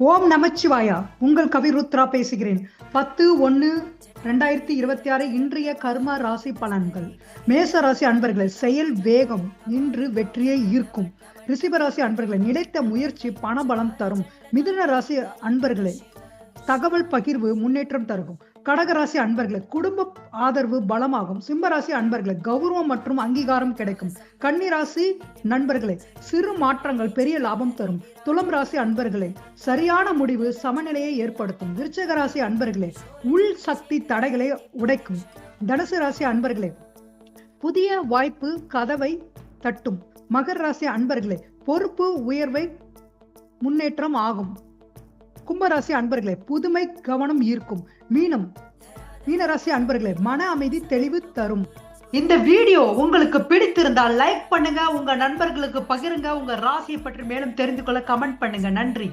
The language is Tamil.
ஓம் நமச்சிவாயா. உங்கள் கவி ருத்ரா பேசுகிறேன். 10/1/2026 இன்றைய கர்ம ராசி பலன்கள். மேச ராசி அன்பர்களை செயல் வேகம் இன்று வெற்றியை ஈர்க்கும். ரிஷபராசி அன்பர்களை நிலைத்த முயற்சி பணபலம் தரும். மிதுன ராசி அன்பர்களே தகவல் பகிர்வு முன்னேற்றம் தரும். கடகராசி அன்பர்களே குடும்ப ஆதரவு பலமாகும். சிம்மராசி அன்பர்களே கௌரவம் மற்றும் அங்கீகாரம் கிடைக்கும். கன்னிராசி நண்பர்களே சிறு மாற்றங்கள் பெரிய லாபம் தரும். துலாம் ராசி அன்பர்களே சரியான முடிவு சமநிலையை ஏற்படுத்தும். விருச்சிக ராசி அன்பர்களே உள் சக்தி தடைகளை உடைக்கும். தனுசு ராசி அன்பர்களே புதிய வாய்ப்பு கதவை தட்டும். மகர ராசி அன்பர்களே பொறுப்பு உயர்வை முன்னேற்றம் ஆகும். கும்பராசி அன்பர்களே புதுமை கவனம் ஈர்க்கும். மீனராசி அன்பர்களே மன அமைதி தெளிவு தரும். இந்த வீடியோ உங்களுக்கு பிடித்திருந்தால் லைக் பண்ணுங்க, உங்க நண்பர்களுக்கு பகிருங்க. உங்க ராசியை பற்றி மேலும் தெரிந்து கொள்ள கமெண்ட் பண்ணுங்க. நன்றி.